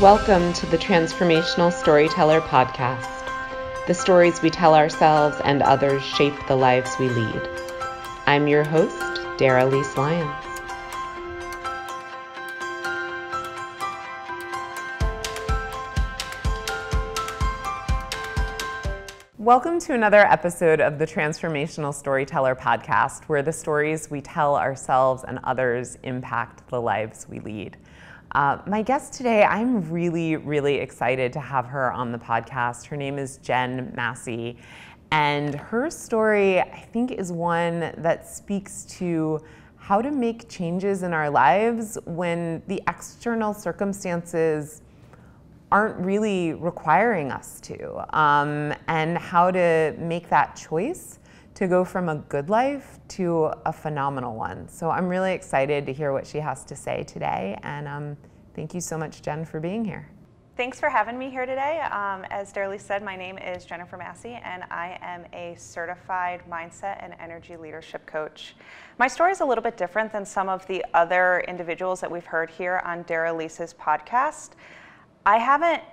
Welcome to the Transformational Storyteller Podcast. The stories we tell ourselves and others shape the lives we lead. I'm your host, Daralise Lyons. Welcome to another episode of the Transformational Storyteller Podcast, where the stories we tell ourselves and others impact the lives we lead. My guest today, I'm really excited to have her on the podcast. Her name is Jenn Masse, and her story, I think, is one that speaks to how to make changes in our lives when the external circumstances aren't really requiring us to, and how to make that choice to go from a good life to a phenomenal one. So I'm really excited to hear what she has to say today, and thank you so much, Jenn, for being here. Thanks for having me here today. As Daralise said, my name is Jenn Masse, and I am a certified mindset and energy leadership coach. My story is a little bit different than some of the other individuals that we've heard here on Daralise's podcast. I haven't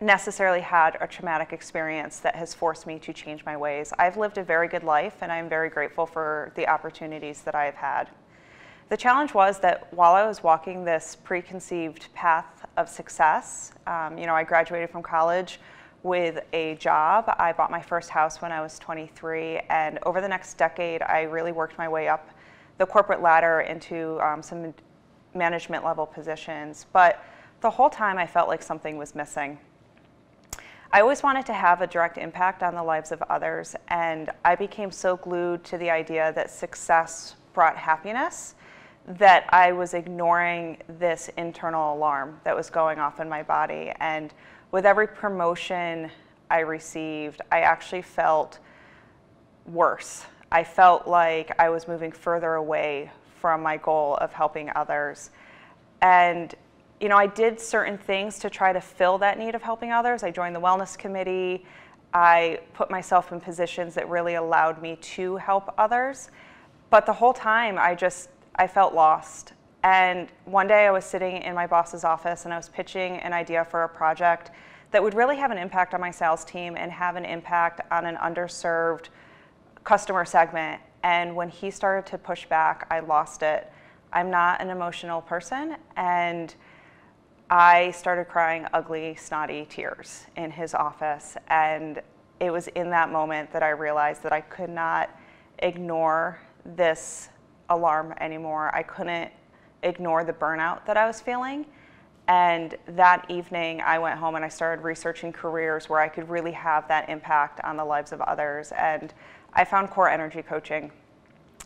necessarily had a traumatic experience that has forced me to change my ways. I've lived a very good life, and I'm very grateful for the opportunities that I've had. The challenge was that while I was walking this preconceived path of success, I graduated from college with a job. I bought my first house when I was 23, and over the next decade, I really worked my way up the corporate ladder into some management level positions. But the whole time I felt like something was missing. I always wanted to have a direct impact on the lives of others, and I became so glued to the idea that success brought happiness that I was ignoring this internal alarm that was going off in my body. And with every promotion I received, I actually felt worse. I felt like I was moving further away from my goal of helping others. And I did certain things to try to fill that need of helping others. I joined the wellness committee. I put myself in positions that really allowed me to help others. But the whole time, I felt lost. And one day I was sitting in my boss's office and I was pitching an idea for a project that would really have an impact on my sales team and have an impact on an underserved customer segment. And when he started to push back, I lost it. I'm not an emotional person, and I started crying ugly, snotty tears in his office. And it was in that moment that I realized that I could not ignore this alarm anymore. I couldn't ignore the burnout that I was feeling. And that evening, I went home and I started researching careers where I could really have that impact on the lives of others. And I found core energy coaching.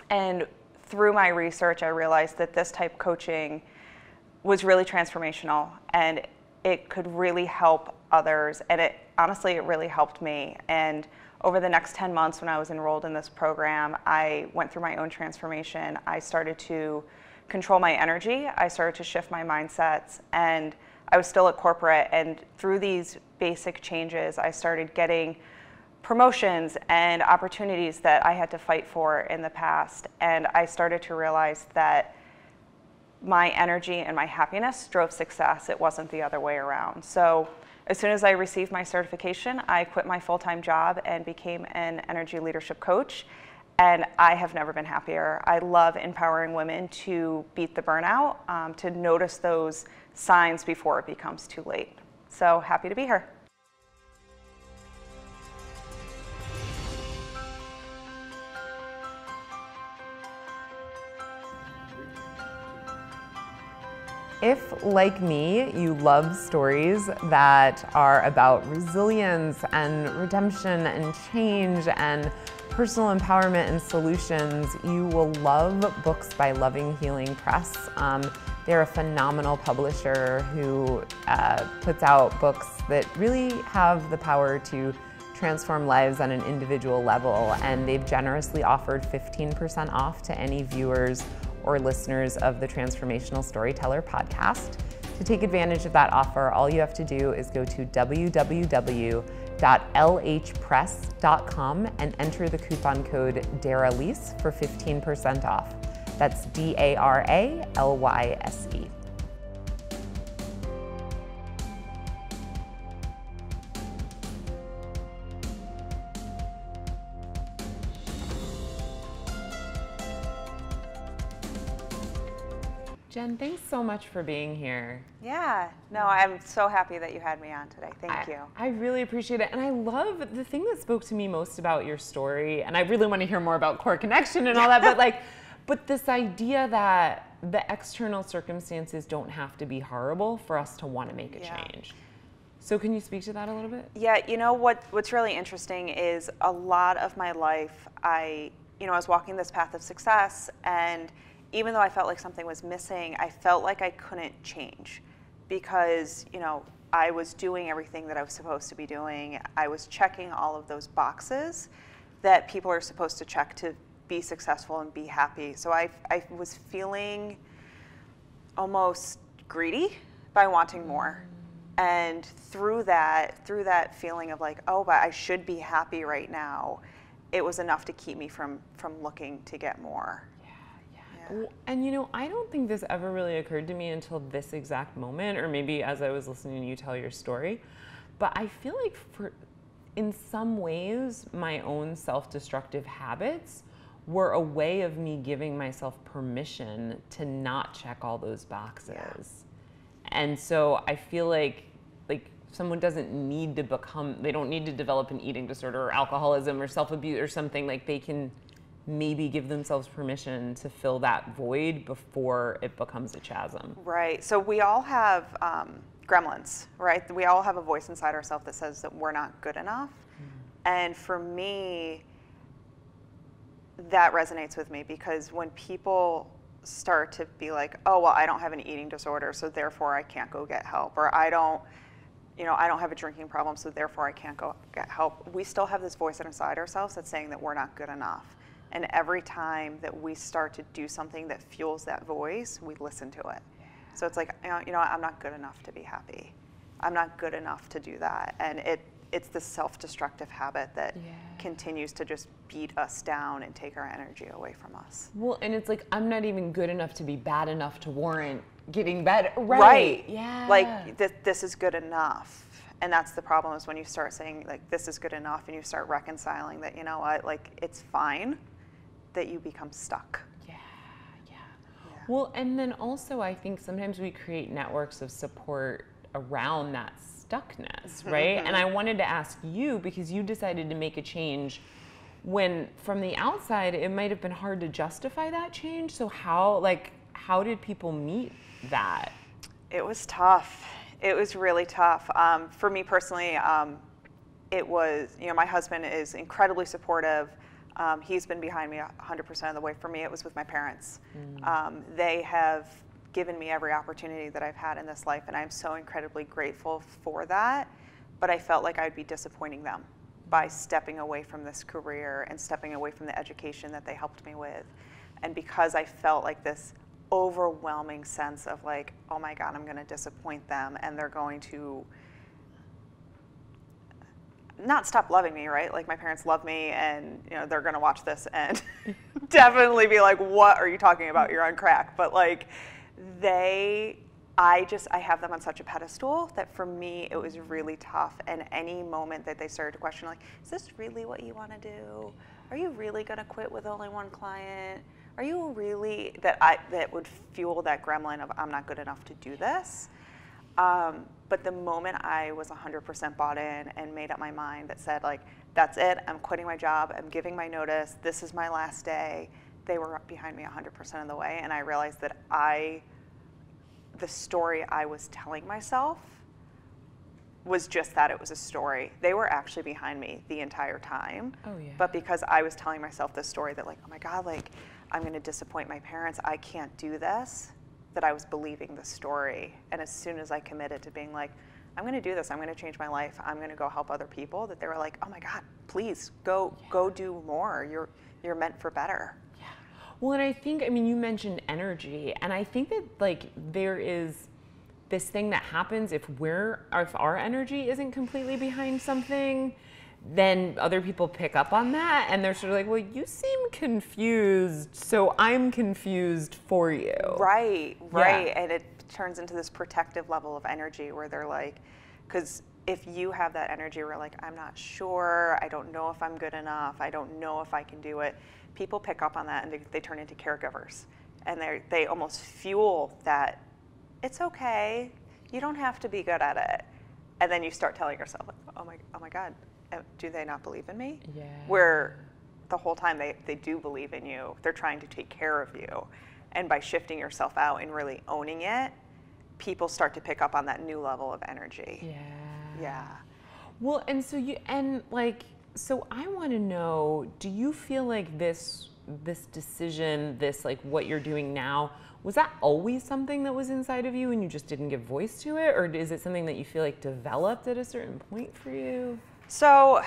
And through my research, I realized that this type of coaching was really transformational, and it could really help others, and it really helped me. And over the next 10 months when I was enrolled in this program, I went through my own transformation. I started to control my energy, I started to shift my mindsets, and I was still at corporate, and through these basic changes, I started getting promotions and opportunities that I had to fight for in the past, and I started to realize that my energy and my happiness drove success. It wasn't the other way around. So as soon as I received my certification, I quit my full-time job and became an energy leadership coach. And I have never been happier. I love empowering women to beat the burnout, to notice those signs before it becomes too late. So happy to be here. If, like me, you love stories that are about resilience and redemption and change and personal empowerment and solutions, you will love books by Loving Healing Press. They're a phenomenal publisher who puts out books that really have the power to transform lives on an individual level, and they've generously offered 15% off to any viewers or listeners of the Transformational Storyteller podcast. To take advantage of that offer, all you have to do is go to www.lhpress.com and enter the coupon code DARALYSE for 15% off. That's DARALYSE. Jen, thanks so much for being here. Yeah, no, I'm so happy that you had me on today. Thank you. I really appreciate it. And I love the thing that spoke to me most about your story, and I really want to hear more about core connection and all that, but this idea that the external circumstances don't have to be horrible for us to want to make a change. So can you speak to that a little bit? Yeah, you know what's really interesting is a lot of my life, I was walking this path of success, and even though I felt like something was missing, I felt like I couldn't change because, I was doing everything that I was supposed to be doing. I was checking all of those boxes that people are supposed to check to be successful and be happy. So I was feeling almost greedy by wanting more. And through that feeling of like, oh, but I should be happy right now, it was enough to keep me from looking to get more. And I don't think this ever really occurred to me until this exact moment, or maybe as I was listening to you tell your story. But I feel like in some ways, my own self-destructive habits were a way of me giving myself permission to not check all those boxes. Yeah. And so I feel like someone doesn't need to they don't need to develop an eating disorder or alcoholism or self-abuse or something. Like, they can maybe give themselves permission to fill that void before it becomes a chasm. Right. So we all have gremlins, right? We all have a voice inside ourselves that says that we're not good enough. And for me, that resonates with me because when people start to be like, oh, well, I don't have an eating disorder, so therefore I can't go get help, or I don't have a drinking problem, so therefore I can't go get help. We still have this voice inside ourselves that's saying that we're not good enough. And every time that we start to do something that fuels that voice, we listen to it. So it's like, I'm not good enough to be happy. I'm not good enough to do that. And it's the self-destructive habit that continues to just beat us down and take our energy away from us. Well, and it's like, I'm not even good enough to be bad enough to warrant getting better. Right. Yeah. Like, this is good enough. And that's the problem, is when you start saying, like, this is good enough, and you start reconciling that, you know what, like, it's fine, that you become stuck. Yeah. Well, and then also I think sometimes we create networks of support around that stuckness, right? And I wanted to ask you, because you decided to make a change when from the outside it might have been hard to justify that change. So how did people meet that? It was tough. It was really tough. For me personally, it was, my husband is incredibly supportive. He's been behind me 100% of the way. For me, it was with my parents. They have given me every opportunity that I've had in this life, and I'm so incredibly grateful for that. But I felt like I'd be disappointing them by stepping away from this career and stepping away from the education that they helped me with. And because I felt like this overwhelming sense of like, oh my God, I'm going to disappoint them, and they're going to not stop loving me, right? Like, my parents love me, and they're going to watch this and definitely be like, what are you talking about? You're on crack. But like, I have them on such a pedestal that for me it was really tough. And any moment that they started to question, like, is this really what you want to do? Are you really going to quit with only one client? Are you really that would fuel that gremlin of, I'm not good enough to do this. But the moment I was 100% bought in and made up my mind that said, like, that's it, I'm quitting my job, I'm giving my notice, this is my last day, they were behind me 100% of the way. And I realized that the story I was telling myself was just that, it was a story. They were actually behind me the entire time. Oh, yeah. But because I was telling myself this story that, like, oh my God, like, I'm going to disappoint my parents, I can't do this, that I was believing the story. And as soon as I committed to being like, I'm going to do this, I'm going to change my life, I'm going to go help other people, that they were like, oh my God, please go do more. You're meant for better. Yeah. Well, and I think, you mentioned energy, and I think that, like, there is this thing that happens if our energy isn't completely behind something, then other people pick up on that, and they're sort of like, well, you seem confused, so I'm confused for you. Right. Yeah. And it turns into this protective level of energy where they're like, because if you have that energy where, like, I'm not sure, I don't know if I'm good enough, I don't know if I can do it, people pick up on that, and they turn into caregivers. and they almost fuel that, it's okay, you don't have to be good at it. And then you start telling yourself, oh my God, do they not believe in me? Yeah. Where the whole time they do believe in you, they're trying to take care of you. And by shifting yourself out and really owning it, people start to pick up on that new level of energy. Yeah. Yeah. Well, and so I want to know, do you feel like this decision, this like what you're doing now, was that always something that was inside of you and you just didn't give voice to it? Or is it something that you feel like developed at a certain point for you? So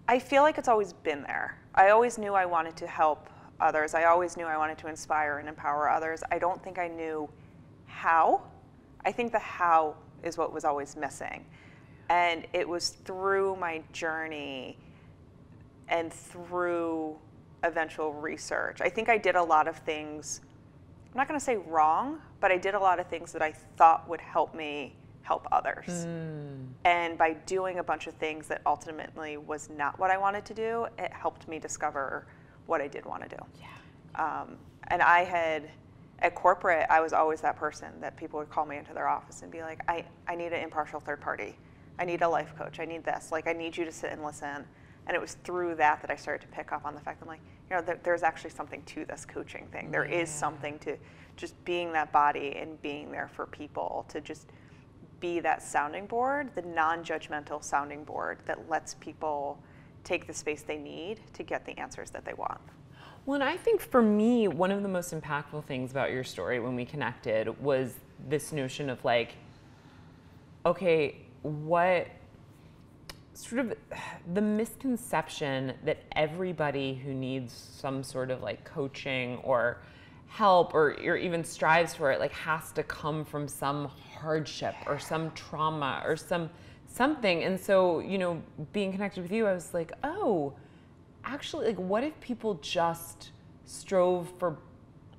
I feel like it's always been there. I always knew I wanted to help others. I always knew I wanted to inspire and empower others. I don't think I knew how. I think the how is what was always missing. And it was through my journey and through eventual research. I think I did a lot of things, I'm not going to say wrong, but I did a lot of things that I thought would help me help others. And by doing a bunch of things that ultimately was not what I wanted to do, it helped me discover what I did want to do. Yeah. And at corporate, I was always that person that people would call me into their office and be like, I need an impartial third party. I need a life coach. I need this. Like, I need you to sit and listen. And it was through that I started to pick up on the fact that I'm like, there's actually something to this coaching thing. There is something to just being that body and being there for people, to just be that sounding board, the non-judgmental sounding board that lets people take the space they need to get the answers that they want. Well, and I think for me, one of the most impactful things about your story when we connected was this notion of like, okay, what sort of the misconception that everybody who needs some sort of like coaching or help or even strives for it like has to come from some hardship or some trauma or something. And so, being connected with you, I was like, oh, actually, like, what if people just strove for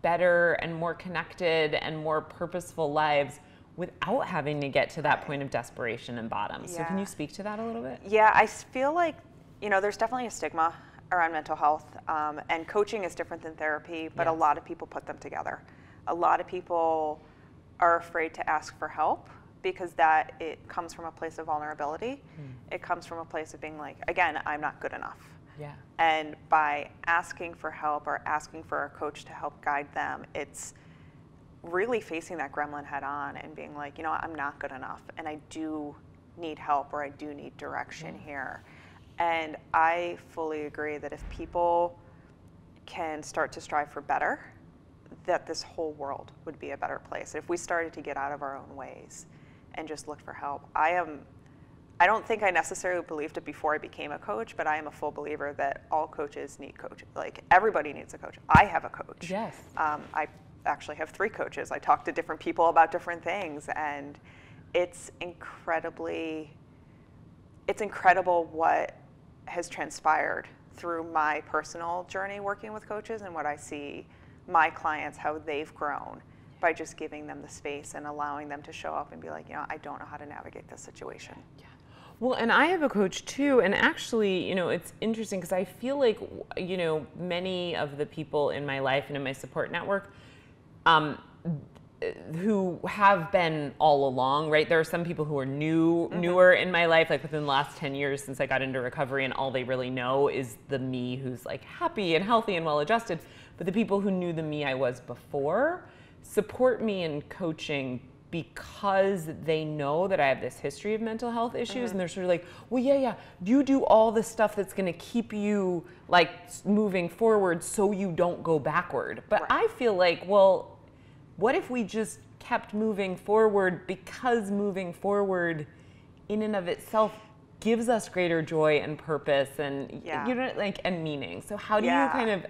better and more connected and more purposeful lives without having to get to that point of desperation and bottom? So can you speak to that a little bit? Yeah, I feel like, there's definitely a stigma around mental health, and coaching is different than therapy, but a lot of people put them together. A lot of people are afraid to ask for help because it comes from a place of vulnerability. It comes from a place of being like, again, I'm not good enough. Yeah. And by asking for help or asking for a coach to help guide them, it's really facing that gremlin head on and being like, I'm not good enough and I do need help or I do need direction here. And I fully agree that if people can start to strive for better, that this whole world would be a better place. If we started to get out of our own ways and just look for help. I don't think I necessarily believed it before I became a coach, but I am a full believer that all coaches need coaches. Like, everybody needs a coach. I have a coach. Yes. I actually have 3 coaches. I talk to different people about different things, and it's incredible what has transpired through my personal journey working with coaches and what I see my clients, how they've grown by just giving them the space and allowing them to show up and be like, I don't know how to navigate this situation. Yeah. Well, and I have a coach too, and actually, it's interesting because I feel like, many of the people in my life and in my support network who have been all along, right? There are some people who are newer in my life, like within the last 10 years since I got into recovery, and all they really know is the me who's like happy and healthy and well-adjusted. But the people who knew the me I was before support me in coaching because they know that I have this history of mental health issues, and they're sort of like, well, yeah, you do all this stuff that's going to keep you like moving forward so you don't go backward. But I feel like, well, what if we just kept moving forward, because moving forward in and of itself gives us greater joy and purpose and and meaning. So how do you kind of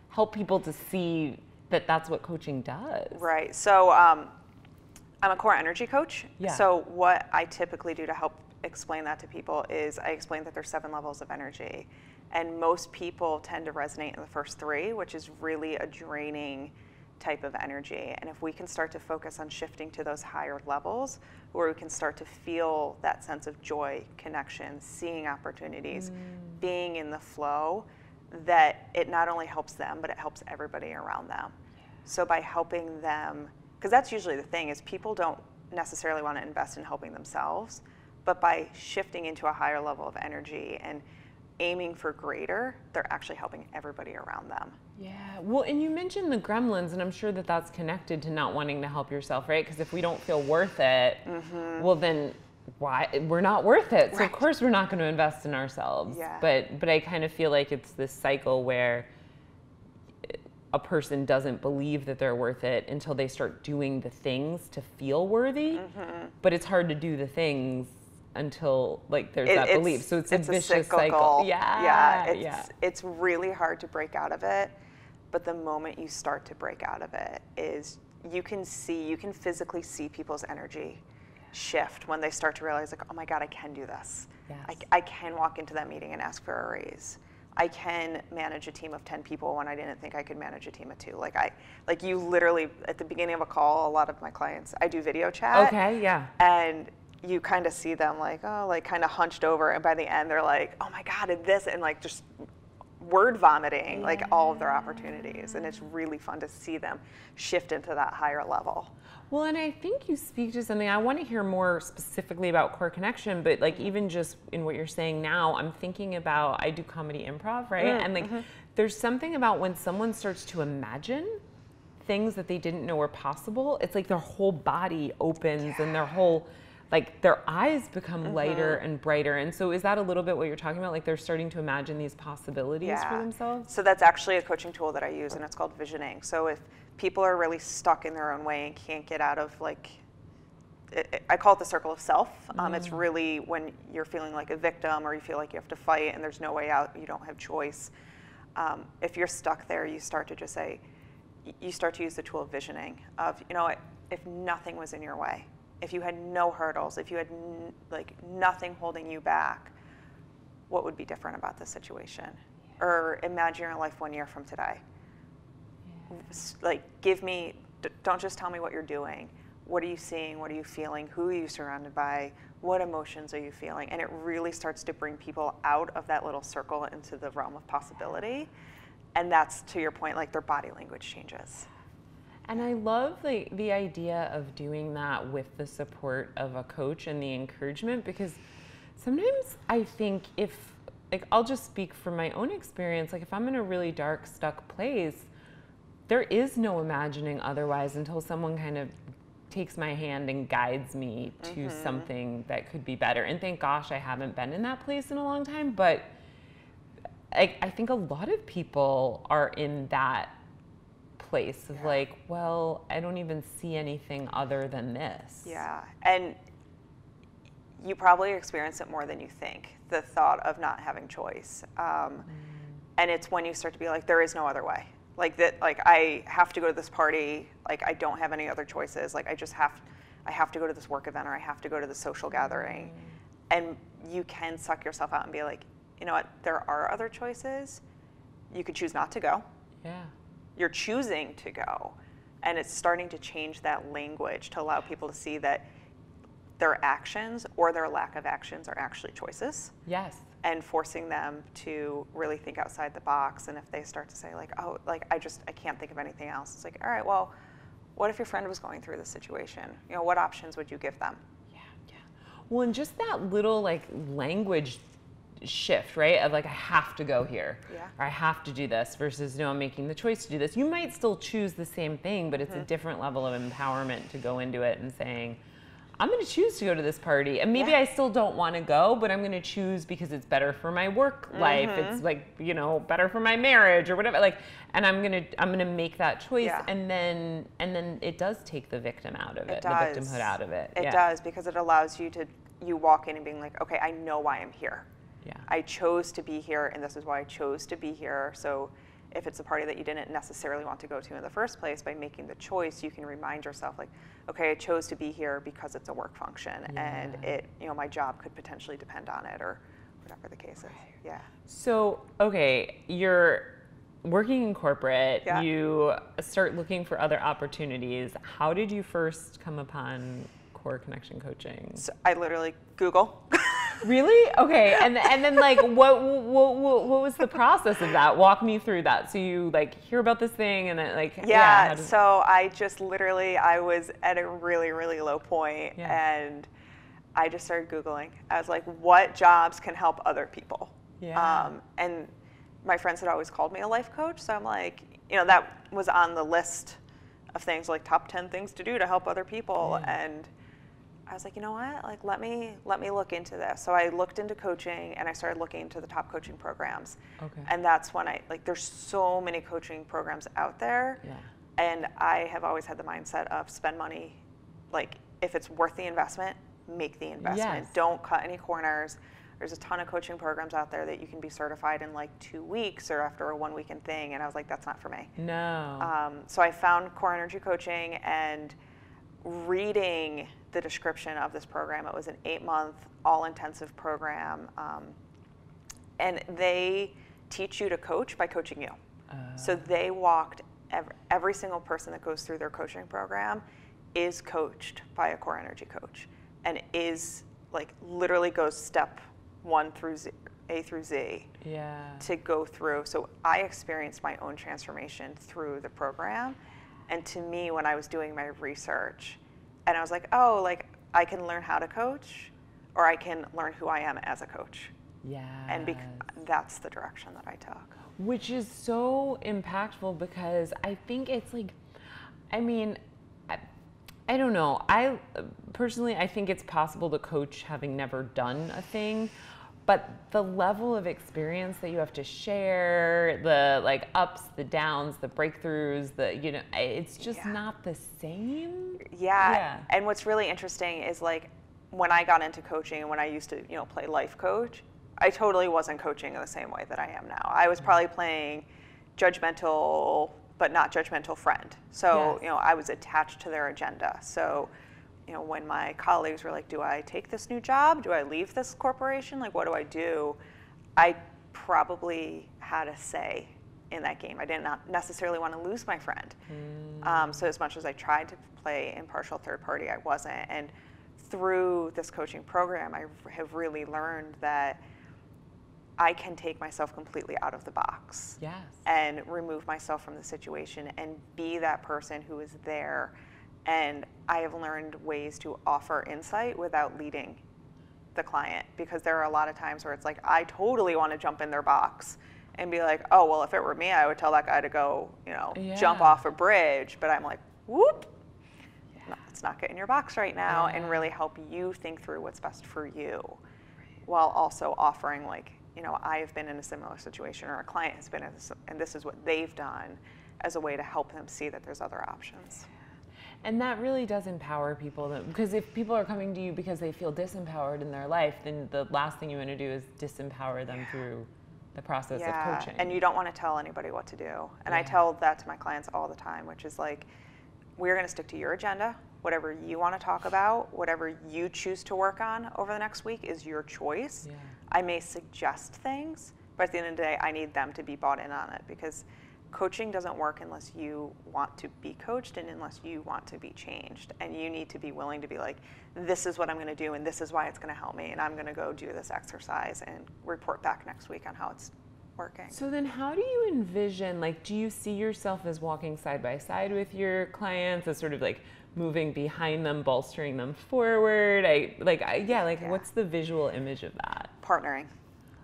help people to see that that's what coaching does? Right. So I'm a core energy coach. Yeah. So what I typically do to help explain that to people is I explain that there's 7 levels of energy, and most people tend to resonate in the first 3, which is really a draining type of energy. And if we can start to focus on shifting to those higher levels where we can start to feel that sense of joy, connection, seeing opportunities, being in the flow, that it not only helps them, but it helps everybody around them. So by helping them, because that's usually the thing, is people don't necessarily want to invest in helping themselves, but by shifting into a higher level of energy and aiming for greater, they're actually helping everybody around them. Yeah, well, and you mentioned the gremlins, and I'm sure that that's connected to not wanting to help yourself, right? Because if we don't feel worth it, well then why, we're not worth it. So of course we're not going to invest in ourselves. Yeah. But I kind of feel like it's this cycle where a person doesn't believe that they're worth it until they start doing the things to feel worthy. But it's hard to do the things until like there's that belief. So it's a vicious cycle. Yeah. It's really hard to break out of it. But the moment you start to break out of it is you can physically see people's energy shift when they start to realize like, oh my God, I can do this. Yes. I can walk into that meeting and ask for a raise. I can manage a team of 10 people when I didn't think I could manage a team of 2. Like you literally, at the beginning of a call, a lot of my clients, I do video chat. Okay, yeah. And you kind of see them like, oh, like kind of hunched over. And by the end, they're like, oh my God, and this, and like just word vomiting, like all of their opportunities. And it's really fun to see them shift into that higher level. Well, and I think you speak to something, I want to hear more specifically about core connection, but like even just in what you're saying now, I'm thinking about, I do comedy improv, right? And like there's something about when someone starts to imagine things that they didn't know were possible, it's like their whole body opens and their whole, like their eyes become lighter and brighter. And so is that a little bit what you're talking about? Like they're starting to imagine these possibilities for themselves? So that's actually a coaching tool that I use, and it's called visioning. So if people are really stuck in their own way and can't get out of like, I call it the circle of self. It's really when you're feeling like a victim or you feel like you have to fight and there's no way out, you don't have choice. If you're stuck there, you start to just say, you start to use the tool of visioning of, you know what, if nothing was in your way, if you had no hurdles, if you had like nothing holding you back, what would be different about this situation? Or imagine your life 1 year from today. Like, don't just tell me what you're doing. What are you seeing? What are you feeling? Who are you surrounded by? What emotions are you feeling? And it really starts to bring people out of that little circle into the realm of possibility. And that's, to your point, like their body language changes. And I love the idea of doing that with the support of a coach and the encouragement, because sometimes I think if, like, I'll just speak from my own experience, like if I'm in a really dark, stuck place, there is no imagining otherwise until someone kind of takes my hand and guides me to something that could be better. And thank gosh I haven't been in that place in a long time, but I think a lot of people are in that place of like, well, I don't even see anything other than this. Yeah, and you probably experience it more than you think, the thought of not having choice. And it's when you start to be like, there is no other way. Like that, like I have to go to this party, like I don't have any other choices, like I have to go to this work event or I have to go to this social gathering. And you can suck yourself out and be like, you know what, there are other choices. You could choose not to go. Yeah. You're choosing to go. And it's starting to change that language to allow people to see that their actions or their lack of actions are actually choices. Yes. And forcing them to really think outside the box. And if they start to say like, oh, like I can't think of anything else. It's like, all right, well, what if your friend was going through this situation? You know, what options would you give them? Yeah. Well, and just that little like language shift, right? Of like, I have to go here, or I have to do this versus no, I'm making the choice to do this. You might still choose the same thing, but it's a different level of empowerment to go into it and saying, I'm going to choose to go to this party, and maybe I still don't want to go, but I'm going to choose because it's better for my work life. It's like, you know, better for my marriage or whatever. Like, and I'm going to make that choice, and then it does take the victim out of it, the victimhood out of it. It does, because it allows you to walk in and being like, okay, I know why I'm here. Yeah. I chose to be here, and this is why I chose to be here. So if it's a party that you didn't necessarily want to go to in the first place, by making the choice, you can remind yourself like, okay, I chose to be here because it's a work function, and it, you know, my job could potentially depend on it, or whatever the case is. Yeah. So, okay, you're working in corporate, you start looking for other opportunities. How did you first come upon core connection coaching? So I literally Google. Really? Okay. And then like what was the process of that? Walk me through that. So you like hear about this thing and then like Yeah, so I just literally, I was at a really, really low point, and I just started Googling. I was like, what jobs can help other people? Yeah. And my friends had always called me a life coach, so I'm like, that was on the list of things, like top 10 things to do to help other people. And I was like, you know what? Like, let me look into this. So I looked into coaching, and I started looking into the top coaching programs. Okay. And that's when there's so many coaching programs out there. Yeah. And I have always had the mindset of spend money. Like, if it's worth the investment, make the investment. Yes. Don't cut any corners. There's a ton of coaching programs out there that you can be certified in like 2 weeks or after a 1 weekend thing. And I was like, that's not for me. No. So I found Core Energy Coaching, and reading the description of this program, it was an 8-month all-intensive program. And they teach you to coach by coaching you. So they walked, every single person that goes through their coaching program is coached by a Core Energy coach, and is like literally goes step 1 through Z, A through Z, to go through. So I experienced my own transformation through the program. And to me, when I was doing my research, and I was like, oh, like I can learn how to coach, or I can learn who I am as a coach. Yeah. And that's the direction that I took. Which is so impactful, because I think it's like, I mean, I don't know. I personally, I think it's possible to coach having never done a thing, but the level of experience that you have to share, the like ups, the downs, the breakthroughs, it's just not the same. Yeah. And what's really interesting is like when I got into coaching and when I used to, play life coach, I totally wasn't coaching in the same way that I am now. I was probably playing judgmental, but not judgmental friend. So, I was attached to their agenda. So, when my colleagues were like, do I take this new job? Do I leave this corporation? Like, what do I do? I probably had a say in that game. I did not necessarily want to lose my friend. So as much as I tried to play impartial third party, I wasn't. And through this coaching program, I have really learned that I can take myself completely out of the box. Yes. And remove myself from the situation and be that person who is there. And I have learned ways to offer insight without leading the client, because there are a lot of times where it's like, I totally want to jump in their box and be like, oh, well, if it were me, I would tell that guy to go, jump off a bridge. But I'm like, whoop, let's not get in your box right now, and really help you think through what's best for you, while also offering like, I have been in a similar situation, or a client has been in this, and this is what they've done, as a way to help them see that there's other options. And that really does empower people, because if people are coming to you because they feel disempowered in their life, then the last thing you want to do is disempower them through the process of coaching. And you don't want to tell anybody what to do. And I tell that to my clients all the time, which is like, we're going to stick to your agenda. Whatever you want to talk about, whatever you choose to work on over the next week is your choice. I may suggest things, but at the end of the day, I need them to be bought in on it, because coaching doesn't work unless you want to be coached and unless you want to be changed. And you need to be willing to be like, this is what I'm going to do, and this is why it's going to help me, and I'm going to go do this exercise and report back next week on how it's working. So then how do you envision, like, do you see yourself as walking side by side with your clients, as sort of like moving behind them, bolstering them forward? What's the visual image of that? Partnering.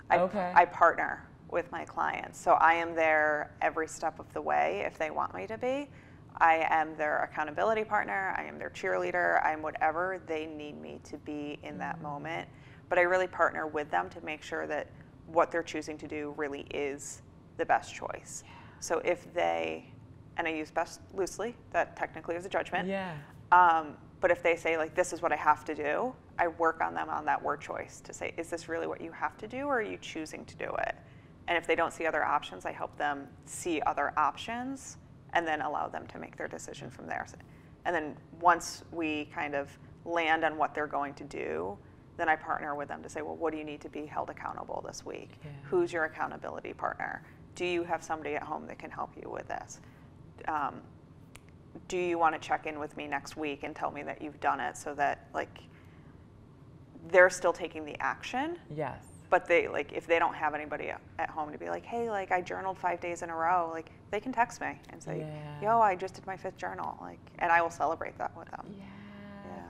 I partner with my clients. So I am there every step of the way if they want me to be. I am their accountability partner. I am their cheerleader. I am whatever they need me to be in that moment. But I really partner with them to make sure that what they're choosing to do really is the best choice. So if they, and I use best loosely, that technically is a judgment. But if they say, like, this is what I have to do, I work on them on that word choice to say, is this really what you have to do, or are you choosing to do it? And if they don't see other options, I help them see other options and then allow them to make their decision from there. And then once we kind of land on what they're going to do, then I partner with them to say, well, what do you need to be held accountable this week? Who's your accountability partner? Do you have somebody at home that can help you with this? Do you want to check in with me next week and tell me that you've done it, so that, like, they're still taking the action. Yes. But they, like, if they don't have anybody at home to be like, hey, like, I journaled 5 days in a row, like, they can text me and say, yo, I just did my 5th journal, like, and I will celebrate that with them. Yeah,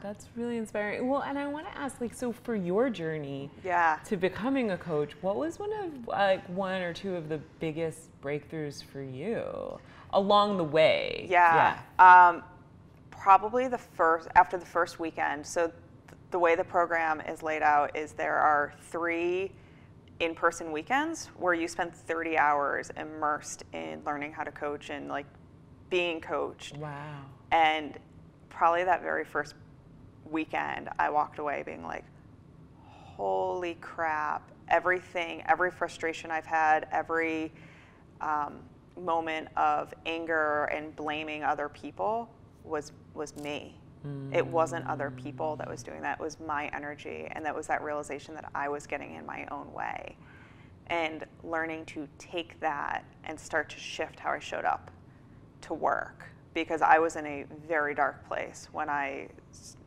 that's really inspiring. Well, and I want to ask, like, so for your journey to becoming a coach, what was one or two of the biggest breakthroughs for you along the way? Probably after the first weekend. So the way the program is laid out is there are 3 in-person weekends where you spend 30 hours immersed in learning how to coach and like being coached. Wow. And probably that very first weekend, I walked away being like, holy crap, every frustration I've had, every moment of anger and blaming other people was me. It wasn't other people that was doing that. It was my energy, and that was that realization that I was getting in my own way. And learning to take that and start to shift how I showed up to work, because I was in a very dark place when I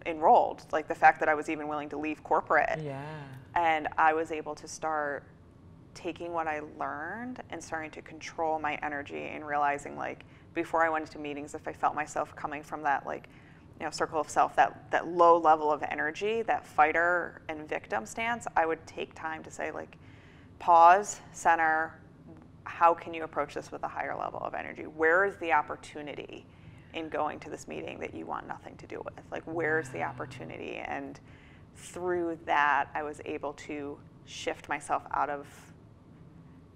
enrolled. Like the fact that I was even willing to leave corporate. Yeah. And I was able to start taking what I learned and starting to control my energy and realizing, like, before I went into meetings, if I felt myself coming from that, like, circle of self, that low level of energy, that fighter and victim stance, I would take time to say, like, pause, center, how can you approach this with a higher level of energy? Where is the opportunity in going to this meeting that you want nothing to do with? Like, where's the opportunity? And through that, I was able to shift myself out of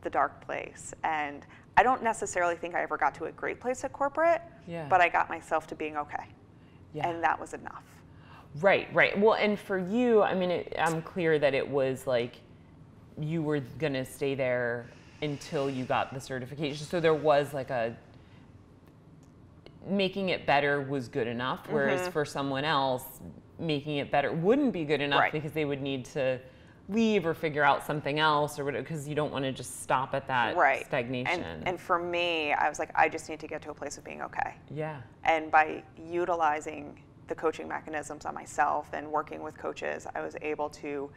the dark place. And I don't necessarily think I ever got to a great place at corporate, but I got myself to being okay. Yeah. And that was enough. Right. Well, and for you, I mean, I'm clear that it was like you were going to stay there until you got the certification. So there was like making it better was good enough, whereas for someone else, making it better wouldn't be good enough because they would need to leave or figure out something else or whatever, because you don't want to just stop at that stagnation. And for me, I was like, I just need to get to a place of being okay. Yeah. And by utilizing the coaching mechanisms on myself and working with coaches, I was able to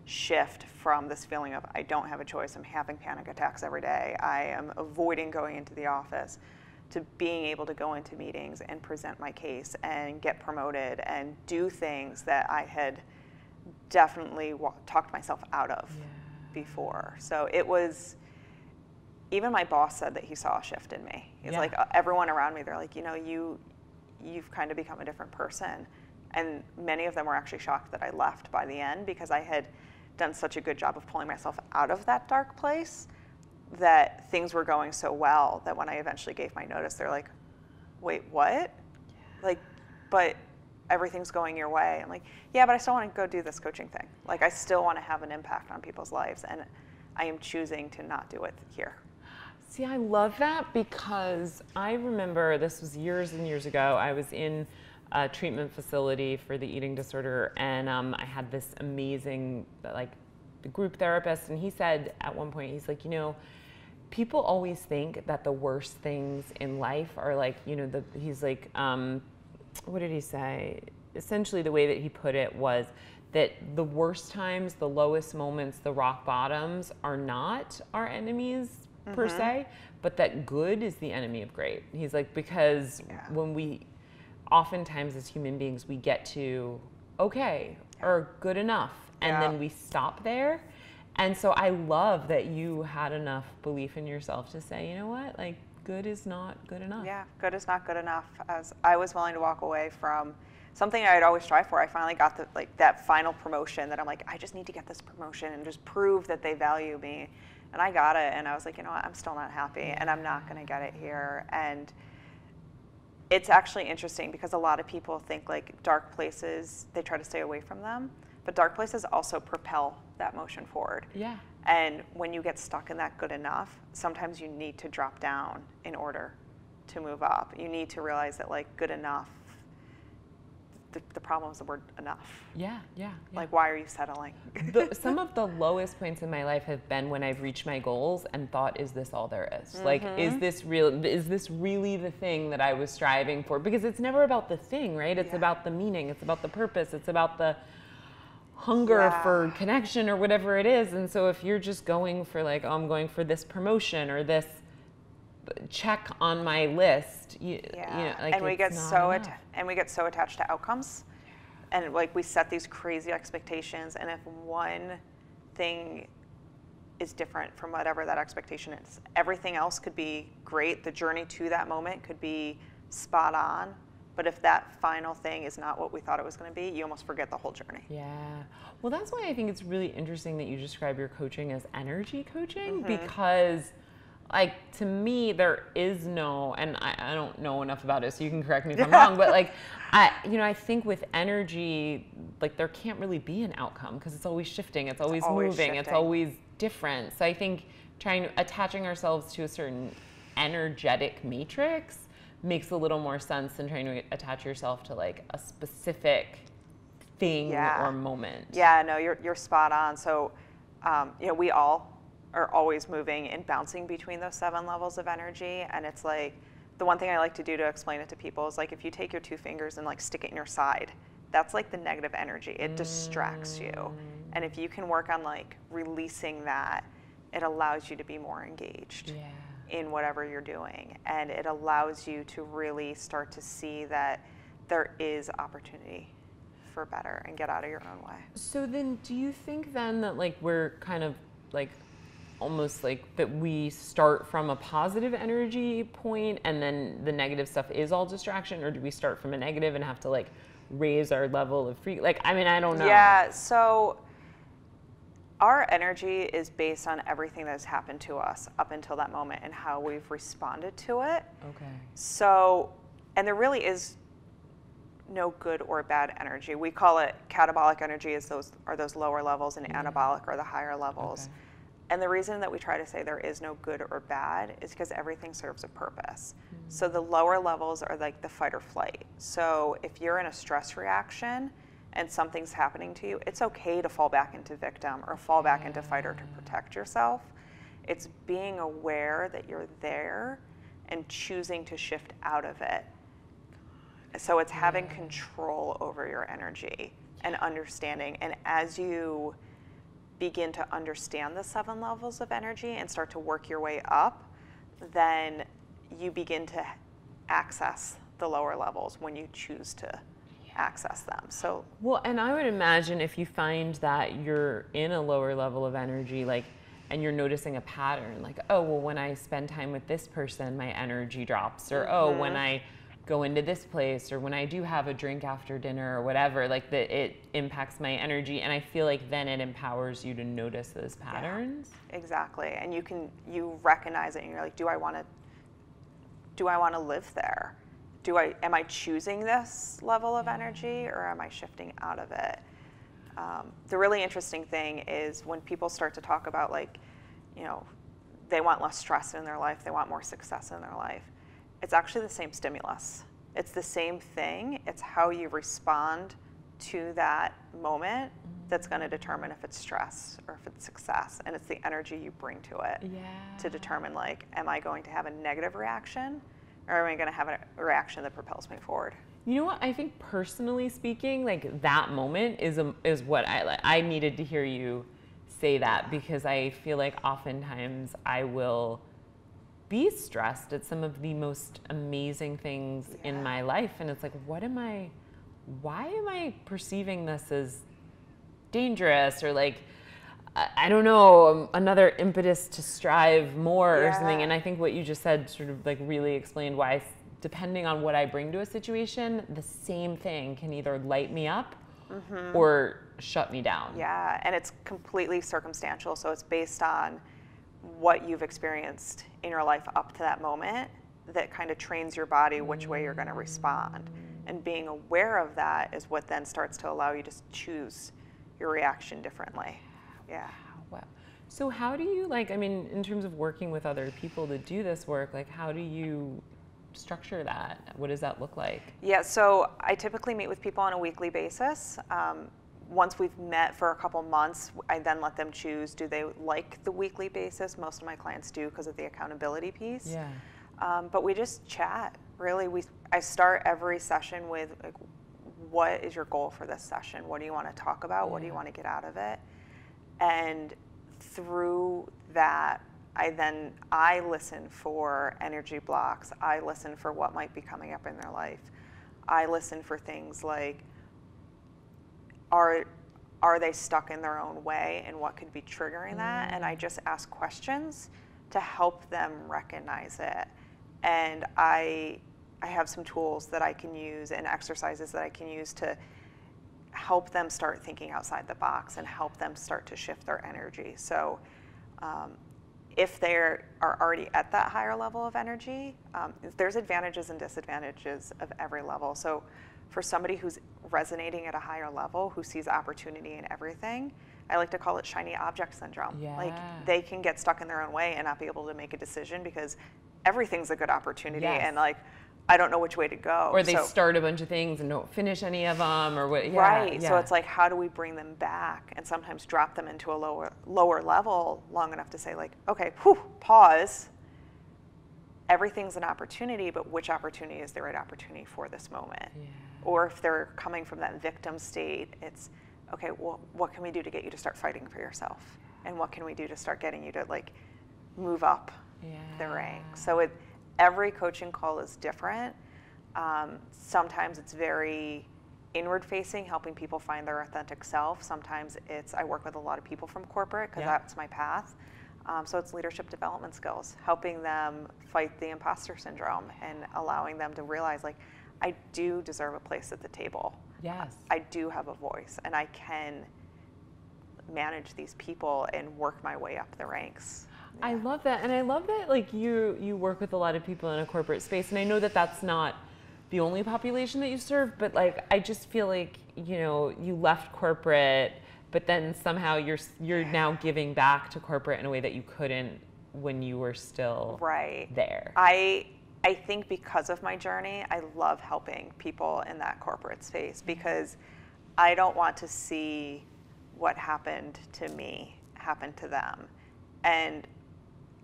shift from this feeling of I don't have a choice, I'm having panic attacks every day, I am avoiding going into the office, to being able to go into meetings and present my case and get promoted and do things that I had definitely talked myself out of before. So it was, even my boss said that he saw a shift in me. He's like, everyone around me, they're like, you've kind of become a different person. And many of them were actually shocked that I left by the end, because I had done such a good job of pulling myself out of that dark place, that things were going so well that when I eventually gave my notice, they're like, wait, what? Like, but everything's going your way. I'm like, yeah, but I still want to go do this coaching thing. Like, I still want to have an impact on people's lives, and I am choosing to not do it here. See, I love that, because I remember this was years and years ago. I was in a treatment facility for the eating disorder, and I had this amazing, like, group therapist, and he said at one point, he's like, people always think that the worst things in life are like, he's like, what did he say? Essentially, the way that he put it was that the worst times, the lowest moments, the rock bottoms are not our enemies per se, but that good is the enemy of great. He's like, because when we, oftentimes as human beings, we get to okay or good enough, and then we stop there. And so I love that you had enough belief in yourself to say, you know what, like, good is not good enough. Yeah, good is not good enough. As I was willing to walk away from something I'd always strive for. I finally got that final promotion that I'm like, I just need to get this promotion and just prove that they value me. And I got it, and I was like, you know what, I'm still not happy, and I'm not going to get it here. And it's actually interesting, because a lot of people think like dark places, they try to stay away from them, but dark places also propel that motion forward. Yeah. And when you get stuck in that good enough, sometimes you need to drop down in order to move up. You need to realize that, like, good enough, the problem is the word enough. Yeah. Like, why are you settling? Some of the lowest points in my life have been when I've reached my goals and thought, is this all there is? Like, is this really the thing that I was striving for? Because it's never about the thing, right? It's about the meaning. It's about the purpose. It's about the hunger for connection or whatever it is. And so if you're just going for like, oh, I'm going for this promotion or this check on my list, you know, like, and we get so attached to outcomes, and like we set these crazy expectations, and if one thing is different from whatever that expectation is, everything else could be great. The journey to that moment could be spot on, but if that final thing is not what we thought it was going to be, you almost forget the whole journey. Yeah. Well, that's why I think it's really interesting that you describe your coaching as energy coaching, because like, to me, there is no, and I don't know enough about it, so you can correct me if I'm wrong, but like, I think with energy, like, there can't really be an outcome because it's always shifting, it's always moving, it's always different. So I think attaching ourselves to a certain energetic matrix makes a little more sense than trying to attach yourself to like a specific thing or moment. Yeah, no, you're spot on. So, we all are always moving and bouncing between those 7 levels of energy. And it's like, the one thing I like to do to explain it to people is like, if you take your 2 fingers and like stick it in your side, that's like the negative energy. It distracts you. And if you can work on like releasing that, it allows you to be more engaged in whatever you're doing. And it allows you to really start to see that there is opportunity for better and get out of your own way. So then do you think then that like we're kind of like almost like that we start from a positive energy point and then the negative stuff is all distraction, or do we start from a negative and have to like raise our level of free, like, I mean, I don't know. Yeah, so our energy is based on everything that has happened to us up until that moment and how we've responded to it. Okay. So, and there really is no good or bad energy. We call it catabolic energy, are those lower levels, and anabolic are the higher levels. Okay. And the reason that we try to say there is no good or bad is because everything serves a purpose. So the lower levels are like the fight or flight. So if you're in a stress reaction and something's happening to you, it's okay to fall back into victim or fall back into fighter to protect yourself. It's being aware that you're there and choosing to shift out of it. So it's having control over your energy and understanding. And as you begin to understand the 7 levels of energy and start to work your way up, then you begin to access the lower levels when you choose to access them. So, well, and I would imagine if you find that you're in a lower level of energy, like, and you're noticing a pattern, like, oh, well, when I spend time with this person, my energy drops, or oh, when I go into this place, or when I do have a drink after dinner or whatever, like that it impacts my energy. And I feel like then it empowers you to notice those patterns. Yeah, exactly. And you recognize it and you're like, do I want to live there? Am I choosing this level of energy, or am I shifting out of it? The really interesting thing is when people start to talk about like, they want less stress in their life, they want more success in their life. It's actually the same stimulus. It's the same thing. It's how you respond to that moment that's going to determine if it's stress or if it's success. And it's the energy you bring to it to determine, like, am I going to have a negative reaction, or am I going to have a reaction that propels me forward? You know what? I think personally speaking, like that moment is what I needed to hear you say that, because I feel like oftentimes I will be stressed at some of the most amazing things in my life, and it's like, why am I perceiving this as dangerous, or like, I don't know, another impetus to strive more or something. And I think what you just said sort of like really explained why, depending on what I bring to a situation, the same thing can either light me up or shut me down. Yeah, and it's completely circumstantial, so it's based on what you've experienced in your life up to that moment that kind of trains your body which way you're going to respond. And being aware of that is what then starts to allow you to choose your reaction differently. Yeah. Wow. So how do you, like, I mean, in terms of working with other people to do this work, like, how do you structure that? What does that look like? Yeah, so I typically meet with people on a weekly basis. Once we've met for a couple months, I then let them choose, do they like the weekly basis? Most of my clients do because of the accountability piece. Yeah. But we just chat, really. I start every session with, like, what is your goal for this session? What do you want to talk about? What do you want to get out of it? And through that, I listen for energy blocks. I listen for what might be coming up in their life. I listen for things like, are they stuck in their own way, and what could be triggering that? And I just ask questions to help them recognize it. And I have some tools that I can use and exercises that I can use to help them start thinking outside the box and help them start to shift their energy. So if they are already at that higher level of energy, there's advantages and disadvantages of every level. So for somebody who's resonating at a higher level, who sees opportunity in everything, I like to call it shiny object syndrome. Yeah. Like, they can get stuck in their own way and not be able to make a decision because everything's a good opportunity. Yes. And like, I don't know which way to go. Or they start a bunch of things and don't finish any of them, or what? Yeah, right. Yeah. So it's like, how do we bring them back and sometimes drop them into a lower level long enough to say, like, okay, pause. Everything's an opportunity, but which opportunity is the right opportunity for this moment? Yeah. Or if they're coming from that victim state, it's, okay, well, what can we do to get you to start fighting for yourself? And what can we do to start getting you to like move up the ranks? So every coaching call is different. Sometimes it's very inward facing, helping people find their authentic self. Sometimes I work with a lot of people from corporate because that's my path. So it's leadership development skills, helping them fight the imposter syndrome and allowing them to realize, like, I do deserve a place at the table. Yes. I do have a voice, and I can manage these people and work my way up the ranks. Yeah. I love that. And I love that, like, you work with a lot of people in a corporate space. And I know that that's not the only population that you serve, but like, I just feel like, you left corporate, but then somehow you're now giving back to corporate in a way that you couldn't when you were still there. I think because of my journey, I love helping people in that corporate space because I don't want to see what happened to me happen to them. And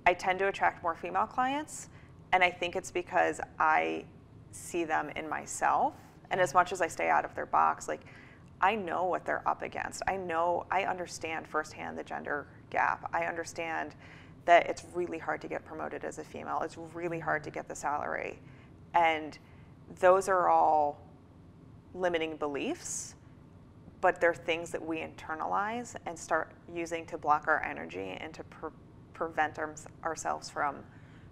I tend to attract more female clients, and I think it's because I see them in myself. And as much as I stay out of their box, like, I know what they're up against. I understand firsthand the gender gap. I understand that it's really hard to get promoted as a female. It's really hard to get the salary. And those are all limiting beliefs, but they're things that we internalize and start using to block our energy and to prevent ourselves from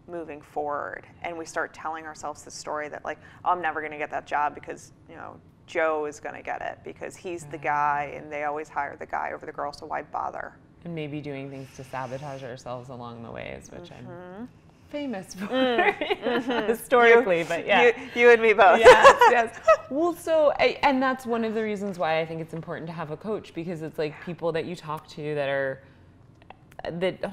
moving forward. And we start telling ourselves the story that, like, oh, I'm never gonna get that job because, Joe is gonna get it because he's the guy, and they always hire the guy over the girl, so why bother? And maybe doing things to sabotage ourselves along the ways, which I'm famous for historically, but yeah. You and me both. Yes. Well, and that's one of the reasons why I think it's important to have a coach, because it's like people that you talk to that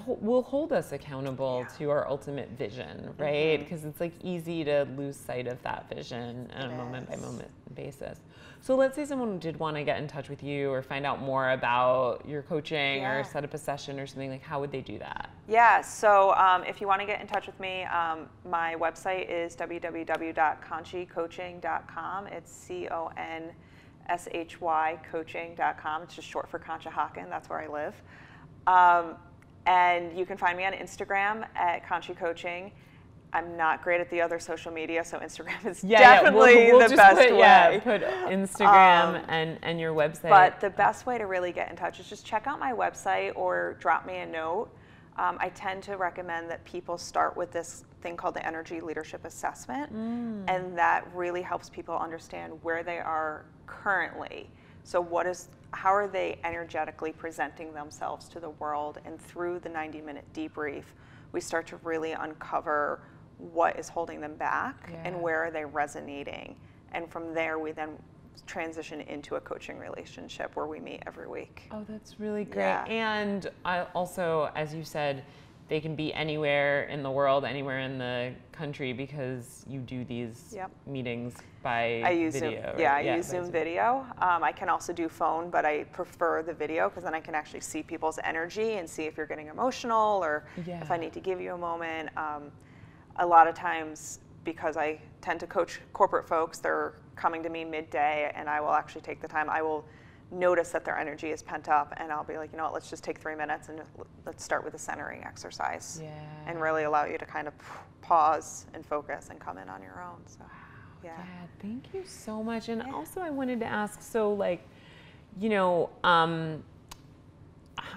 will hold us accountable to our ultimate vision, right? Because it's like easy to lose sight of that vision on a moment by moment basis. So let's say someone did want to get in touch with you or find out more about your coaching or set up a session or something, like, how would they do that? Yeah, so if you want to get in touch with me, my website is www.conshycoaching.com. It's CONSHY coaching.com. It's just short for Conshohocken. That's where I live. And you can find me on Instagram at Conshy Coaching. I'm not great at the other social media, so Instagram is definitely the best way. Put Instagram and your website. But the best way to really get in touch is just check out my website or drop me a note. I tend to recommend that people start with this thing called the Energy Leadership Assessment, and that really helps people understand where they are currently. So how are they energetically presenting themselves to the world? And through the 90-minute debrief, we start to really uncover what is holding them back and where are they resonating. And from there, we then transition into a coaching relationship where we meet every week. Oh, that's really great. Yeah. And I also, as you said, they can be anywhere in the world, anywhere in the country, because you do these meetings by video. I use Zoom video. I can also do phone, but I prefer the video because then I can actually see people's energy and see if you're getting emotional or if I need to give you a moment. A lot of times, because I tend to coach corporate folks, they're coming to me midday, and I will actually take the time. I will notice that their energy is pent up, and I'll be like, you know what, let's just take 3 minutes and let's start with a centering exercise. Yeah. And really allow you to kind of pause and focus and come in on your own. So, yeah. Yeah, thank you so much. And Yeah. also I wanted to ask, so like, you know,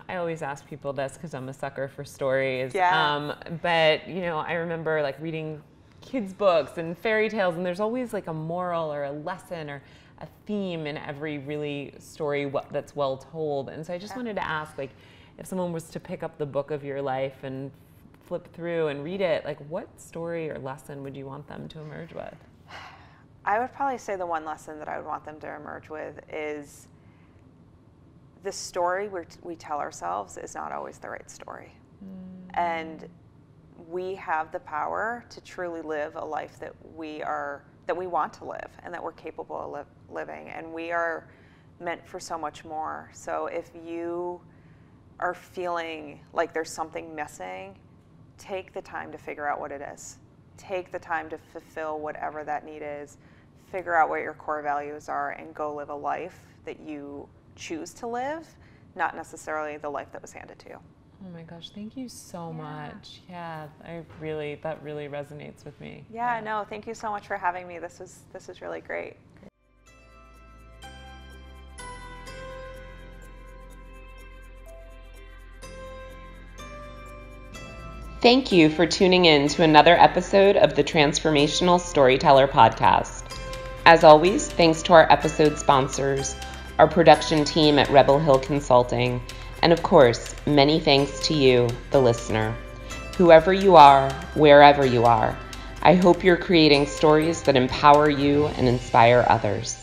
I always ask people this because I'm a sucker for stories. Yeah. But, you know, I remember like reading kids' books and fairy tales, and there's always like a moral or a lesson or a theme in every really story that's well told. And so I just wanted to ask, like, if someone was to pick up the book of your life and flip through and read it, like, what story or lesson would you want them to emerge with? I would probably say the one lesson that I would want them to emerge with is the story we tell ourselves is not always the right story. And we have the power to truly live a life that we want to live and that we're capable of living. And we are meant for so much more. So if you are feeling like there's something missing, take the time to figure out what it is. Take the time to fulfill whatever that need is. Figure out what your core values are and go live a life that you choose to live, not necessarily the life that was handed to you. Oh my gosh, thank you so much. Yeah, that really resonates with me. Yeah, no, thank you so much for having me. This is really great. Thank you for tuning in to another episode of the Transformational Storyteller Podcast. As always, thanks to our episode sponsors, our production team at Rebel Hill Consulting, and of course, many thanks to you, the listener. Whoever you are, wherever you are, I hope you're creating stories that empower you and inspire others.